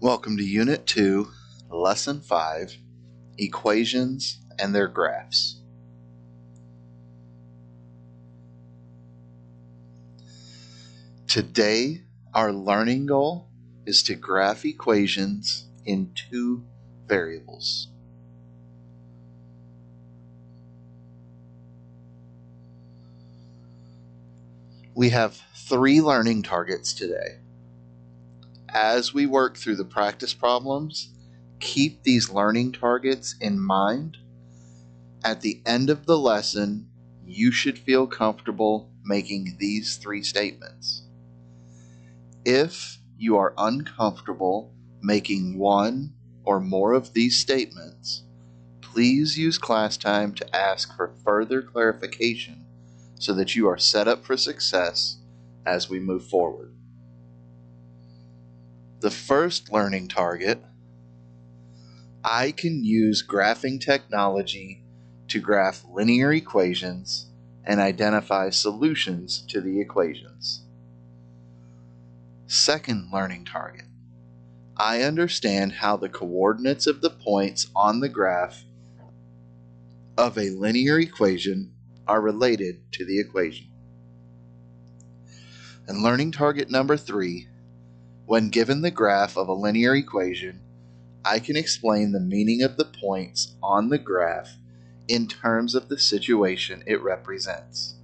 Welcome to Unit 2, Lesson 5, Equations and Their Graphs. Today, our learning goal is to graph equations in two variables. We have 3 learning targets today. As we work through the practice problems, keep these learning targets in mind. At the end of the lesson, you should feel comfortable making these 3 statements. If you are uncomfortable making one or more of these statements, please use class time to ask for further clarification so that you are set up for success as we move forward. The first learning target: I can use graphing technology to graph linear equations and identify solutions to the equations. Second learning target: I understand how the coordinates of the points on the graph of a linear equation are related to the equation. And learning target number 3: when given the graph of a linear equation, I can explain the meaning of the points on the graph in terms of the situation it represents.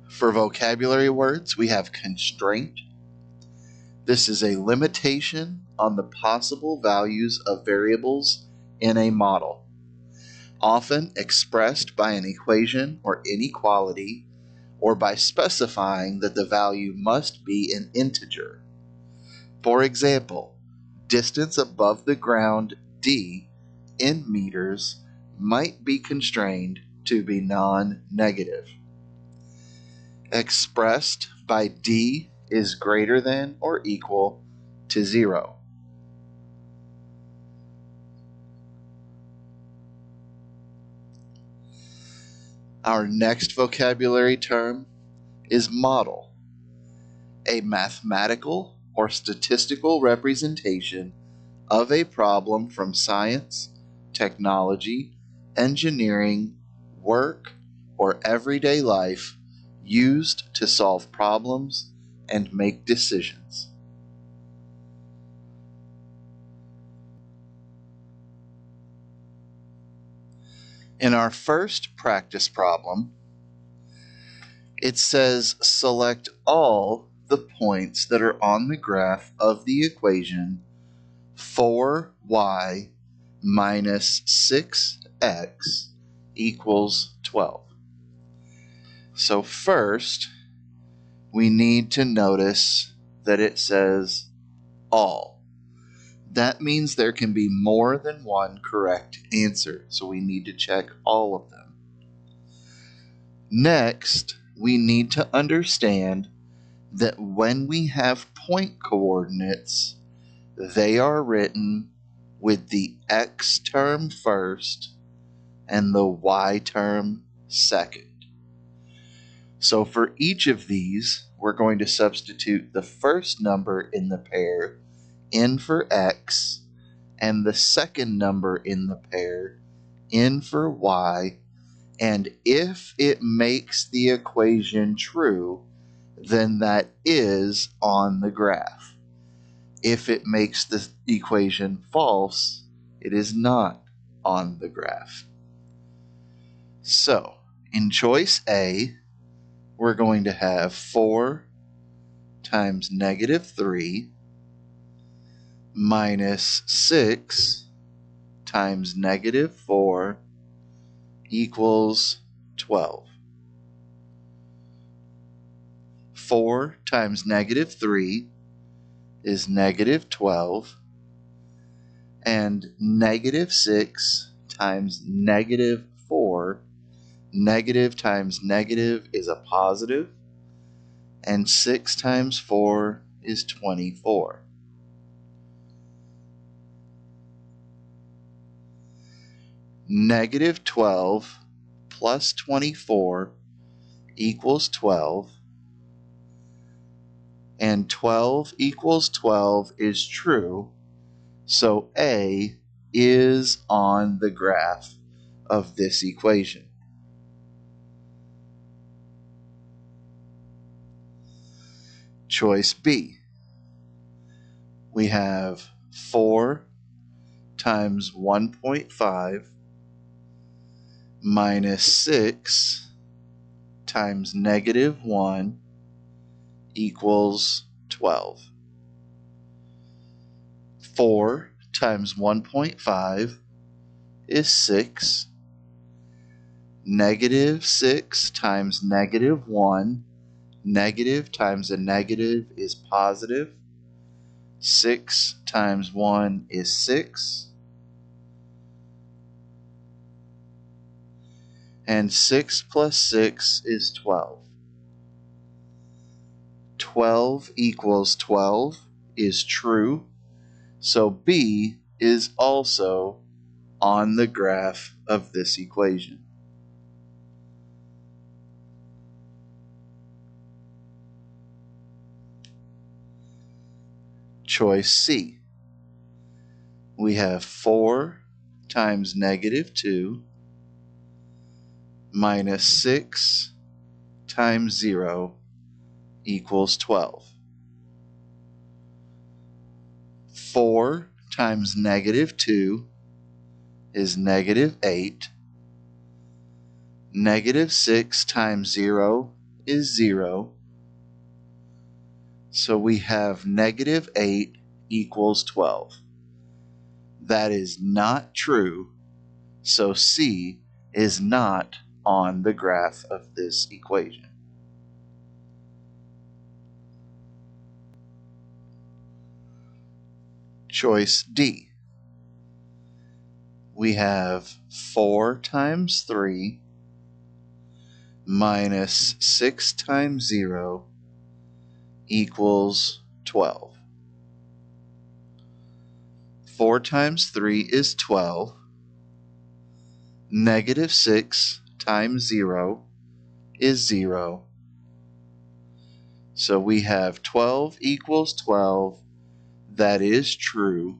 For vocabulary words, we have constraint. This is a limitation on the possible values of variables in a model, often expressed by an equation or inequality, or by specifying that the value must be an integer. For example, distance above the ground d in meters might be constrained to be non-negative. Expressed by d is greater than or equal to 0. Our next vocabulary term is model, a mathematical or statistical representation of a problem from science, technology, engineering, work, or everyday life used to solve problems and make decisions. In our first practice problem, it says select all the points that are on the graph of the equation 4y minus 6x equals 12. So first, we need to notice that it says all. That means there can be more than one correct answer, so we need to check all of them. Next, we need to understand that when we have point coordinates, they are written with the x term first and the y term second. So for each of these, we're going to substitute the first number in the pair in for x and the second number in the pair in for y, and if it makes the equation true, then that is on the graph. If it makes the equation false, it is not on the graph. So, in choice A, we're going to have 4 times negative 3 minus 6 times negative 4 equals 12. 4 times negative 3 is negative 12, and negative 6 times negative 4, negative times negative is a positive, and 6 times 4 is 24. Negative 12 plus 24 equals 12, and 12 equals 12 is true, so A is on the graph of this equation. Choice B. We have 4 times 1.5 minus 6 times negative 1 equals 12. 4 times 1.5 is 6. Negative 6 times negative 1. Negative times a negative is positive. 6 times 1 is 6. And 6 plus 6 is 12. 12 equals 12 is true, so B is also on the graph of this equation. Choice C. We have 4 times negative 2 minus 6 times 0 equals 12. 4 times negative 2 is negative 8. Negative 6 times 0 is 0. So we have negative 8 equals 12. That is not true, so C is not on the graph of this equation. Choice D. We have 4 times 3 minus 6 times 0 equals 12. 4 times 3 is 12. Negative 6 times 0 is 0. So we have 12 equals 12. That is true.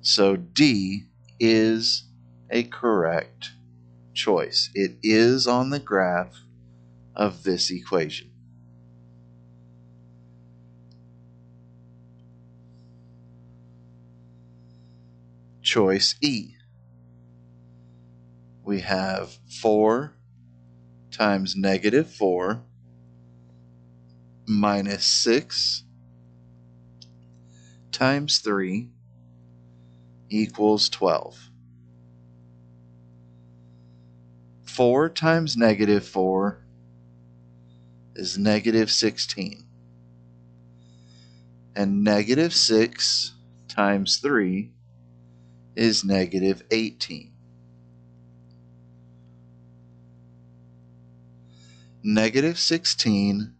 So D is a correct choice. It is on the graph of this equation. Choice E. We have 4 times negative 4 minus 6 times 3 equals 12. 4 times negative 4 is negative 16. And negative 6 times 3 is negative 18. Negative 16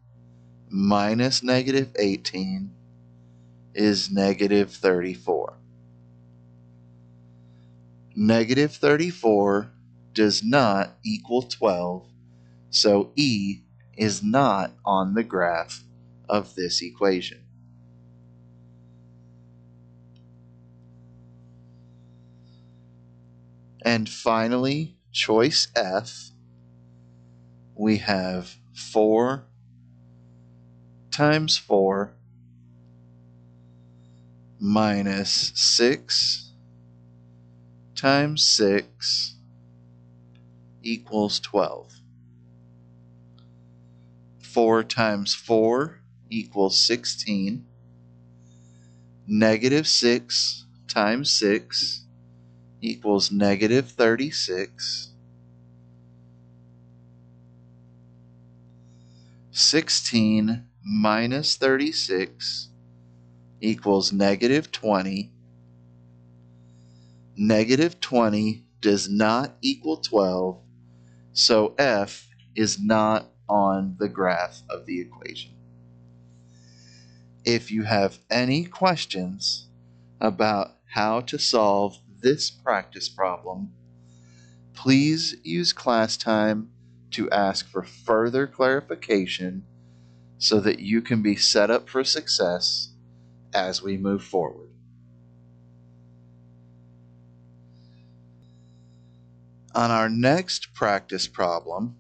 minus negative 18 is negative 34. Negative 34 does not equal 12, so E is not on the graph of this equation. And finally, choice F, we have 4 times 4 minus 6 times 6 equals 12. 4 times 4 equals 16. Negative 6 times 6 equals negative 36. 16 minus 36 equals negative 20. Negative 20 does not equal 12, so F is not on the graph of the equation. If you have any questions about how to solve this practice problem, Please use class time to ask for further clarification so that you can be set up for success as we move forward. On our next practice problem,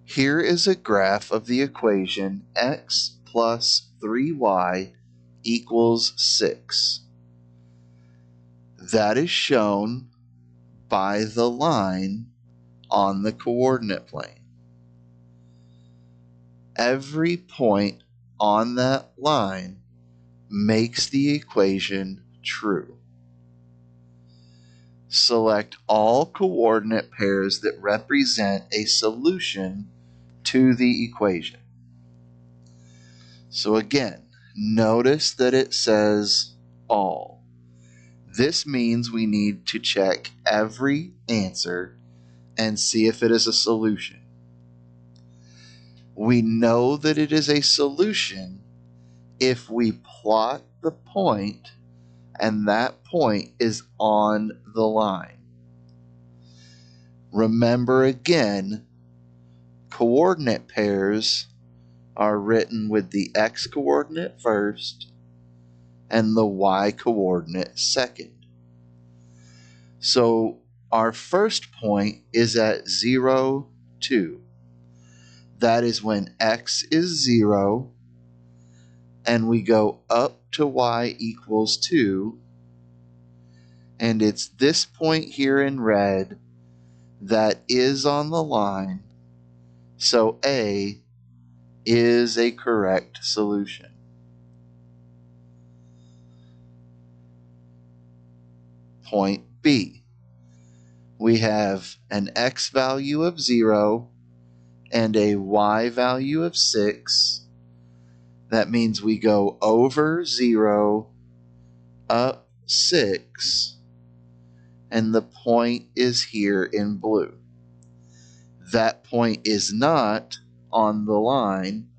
here is a graph of the equation x plus 3y equals 6. That is shown by the line on the coordinate plane. Every point on that line makes the equation true. Select all coordinate pairs that represent a solution to the equation. So again, notice that it says all. This means we need to check every answer and see if it is a solution. We know that it is a solution if we plot the point and that point is on the line. Remember again, coordinate pairs are written with the x coordinate first and the y coordinate second. So our first point is at 0, 2. That is when x is 0 and we go up to y equals 2, and it's this point here in red that is on the line, so A is a correct solution. Point B. We have an x value of 0 and a y value of 6. That means we go over 0, up 6, and the point is here in blue. That point is not on the line,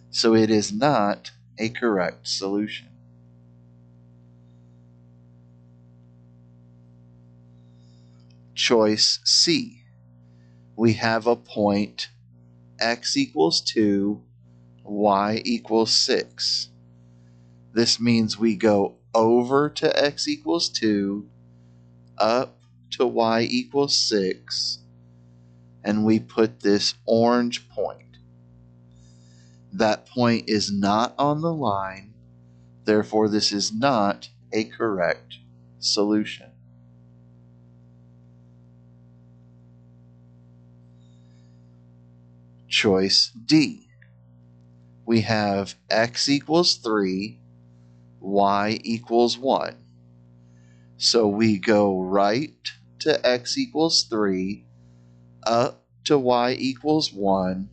so it is not a correct solution. Choice C. We have a point x equals 2, y equals 6. This means we go over to x equals 2, up to y equals 6, and we put this orange point. That point is not on the line, therefore this is not a correct solution. Choice D. We have x equals 3, y equals 1. So we go right to x equals 3, up to y equals 1,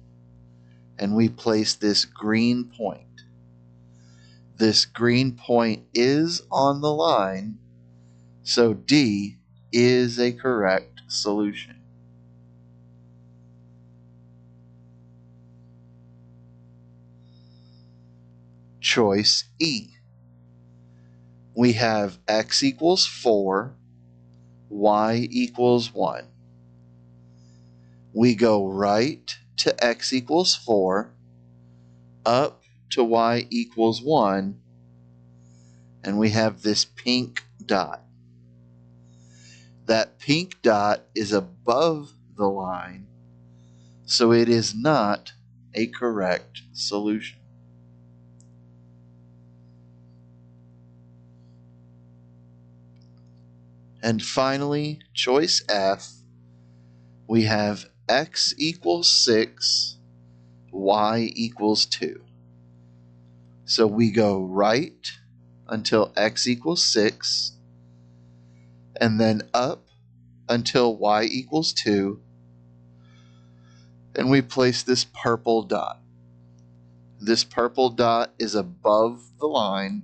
and we place this green point. This green point is on the line, so D is a correct solution. Choice E. We have x equals 4, y equals 1. We go right to x equals 4, up to y equals 1, and we have this pink dot. That pink dot is above the line, so it is not a correct solution. And finally, choice F, we have x equals 6, y equals 2. So we go right until x equals 6, and then up until y equals 2, and we place this purple dot. This purple dot is above the line,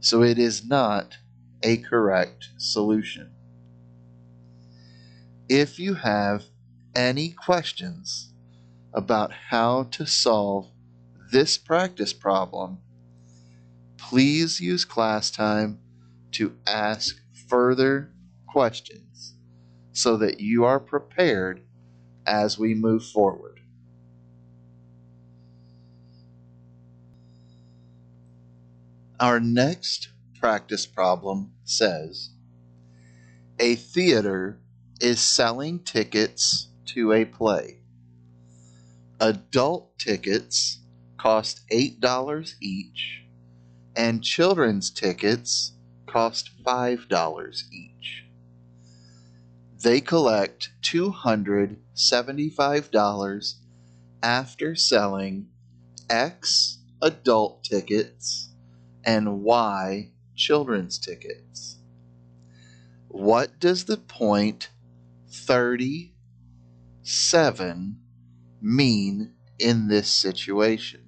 so it is not a correct solution. If you have any questions about how to solve this practice problem, please use class time to ask further questions so that you are prepared as we move forward. Our next practice problem says, a theater is selling tickets to a play. Adult tickets cost $8 each, and children's tickets cost $5 each. They collect $275 after selling X adult tickets and Y children's tickets. What does the point 37 mean in this situation?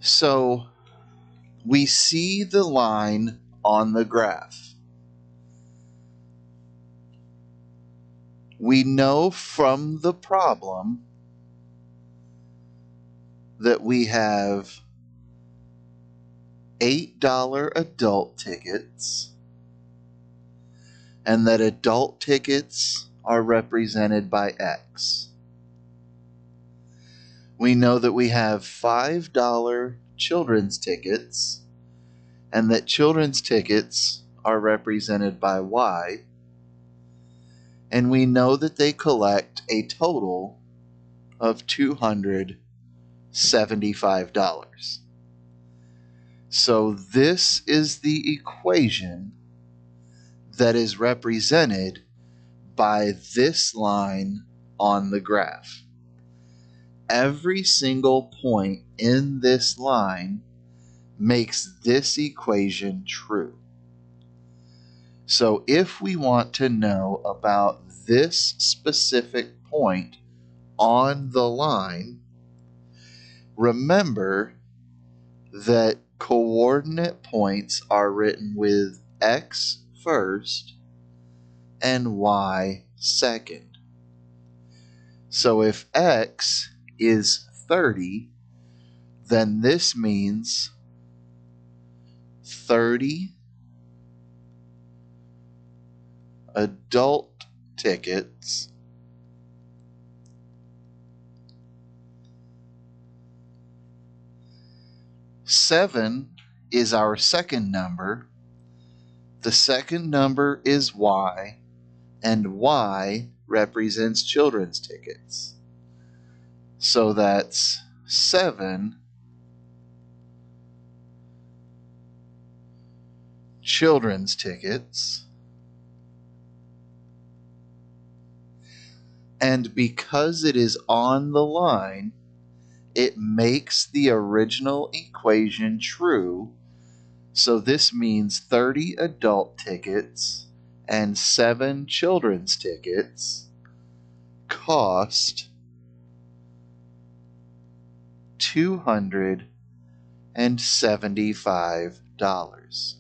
So we see the line on the graph. We know from the problem that we have $8 adult tickets and that adult tickets are represented by X. We know that we have $5 children's tickets and that children's tickets are represented by Y. And we know that they collect a total of $275. So this is the equation that is represented by this line on the graph. Every single point in this line makes this equation true. So if we want to know about this specific point on the line, remember that coordinate points are written with X first and Y second. So if X is 30, then this means 30 adult tickets Seven is our second number. The second number is Y, and Y represents children's tickets. So that's 7 children's tickets. And because it is on the line, it makes the original equation true. So this means 30 adult tickets and 7 children's tickets cost $275.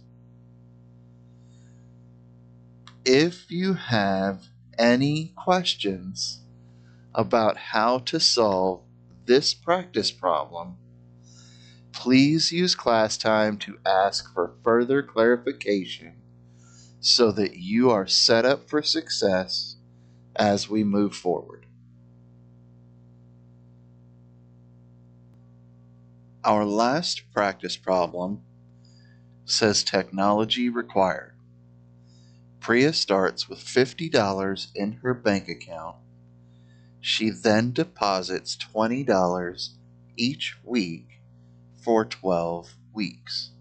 If you have any questions about how to solve this practice problem, please use class time to ask for further clarification so that you are set up for success as we move forward. Our last practice problem says technology required. Priya starts with $50 in her bank account. She then deposits $20 each week for 12 weeks.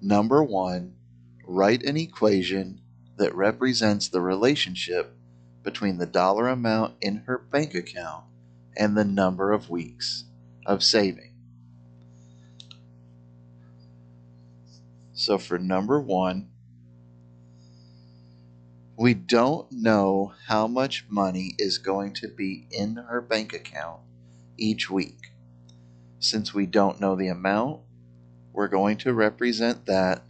Number 1, write an equation that represents the relationship between the dollar amount in her bank account and the number of weeks of saving. So for number 1, we don't know how much money is going to be in her bank account each week. Since we don't know the amount, we're going to represent that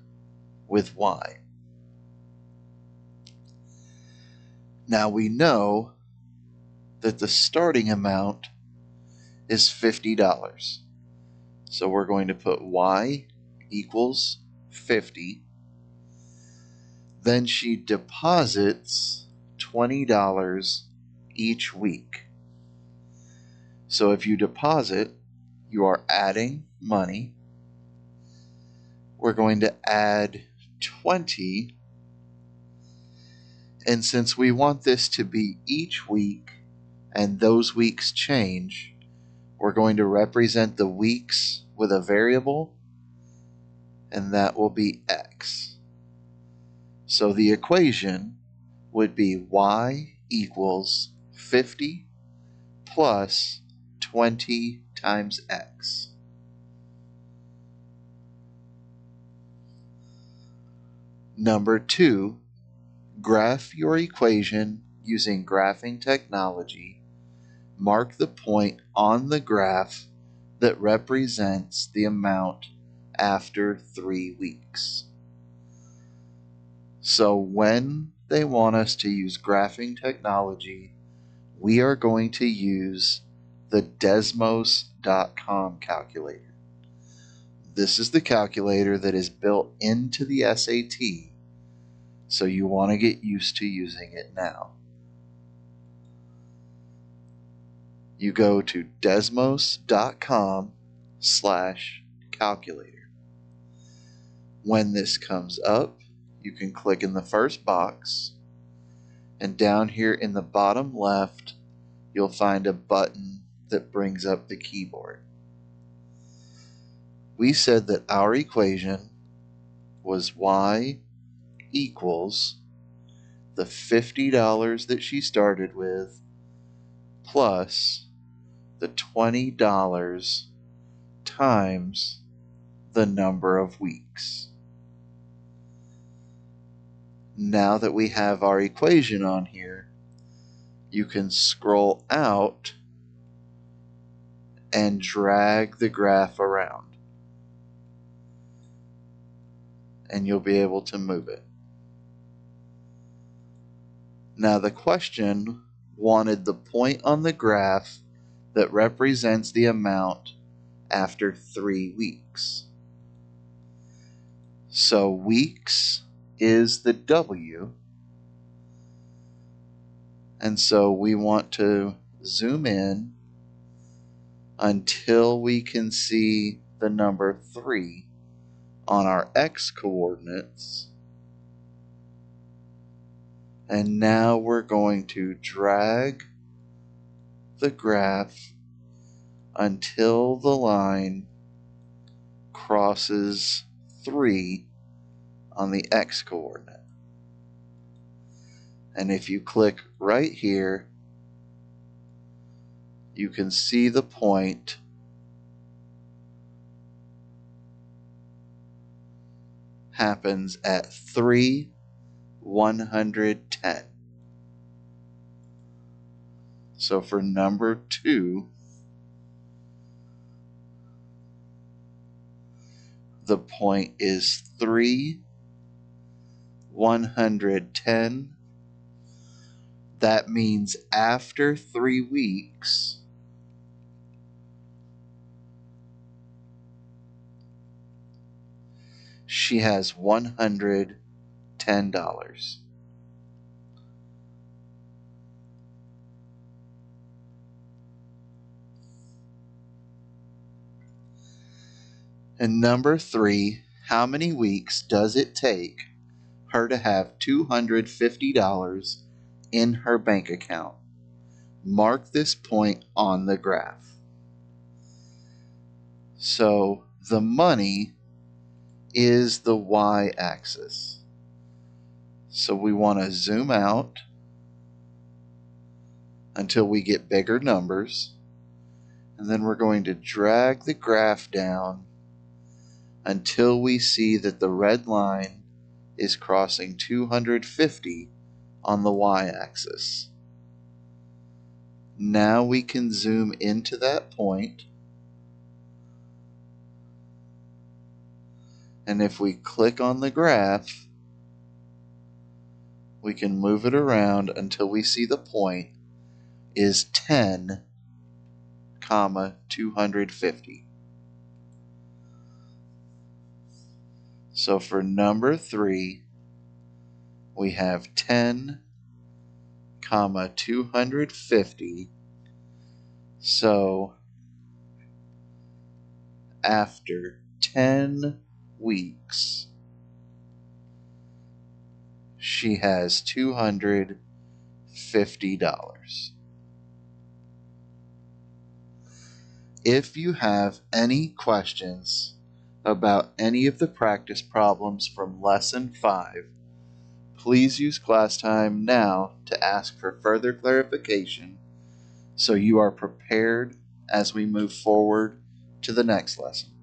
with Y. Now we know that the starting amount is $50. So we're going to put Y equals 50. Then she deposits $20 each week. So if you deposit, you are adding money. We're going to add 20. And since we want this to be each week and those weeks change, we're going to represent the weeks with a variable, and that will be x. So the equation would be y equals 50 plus 20 times x. Number 2, graph your equation using graphing technology. Mark the point on the graph that represents the amount after 3 weeks. So when they want us to use graphing technology, we are going to use the Desmos.com calculator. This is the calculator that is built into the SAT, so you want to get used to using it now. You go to desmos.com/calculator. When this comes up, you can click in the first box, and down here in the bottom left, you'll find a button that brings up the keyboard. We said that our equation was y equals the $50 that she started with plus the $20 times the number of weeks. Now that we have our equation on here, you can scroll out and drag the graph around, and you'll be able to move it. Now the question wanted the point on the graph that represents the amount after 3 weeks. So weeks is the W, and so we want to zoom in until we can see the number 3 on our x coordinates. And now we're going to drag the graph until the line crosses 3 on the x coordinate. And if you click right here, you can see the point happens at 3/110. So for number 2, the point is 3/110. That means after 3 weeks, she has $110. And number 3, how many weeks does it take her to have $250 in her bank account? Mark this point on the graph. So the money is the y-axis. So we want to zoom out until we get bigger numbers, and then we're going to drag the graph down until we see that the red line is crossing 250 on the y-axis. Now we can zoom into that point, and if we click on the graph, we can move it around until we see the point is 10,250. So for number 3, we have 10, 250. So after 10 weeks, she has $250. If you have any questions about any of the practice problems from Lesson 5, please use class time now to ask for further clarification so you are prepared as we move forward to the next lesson.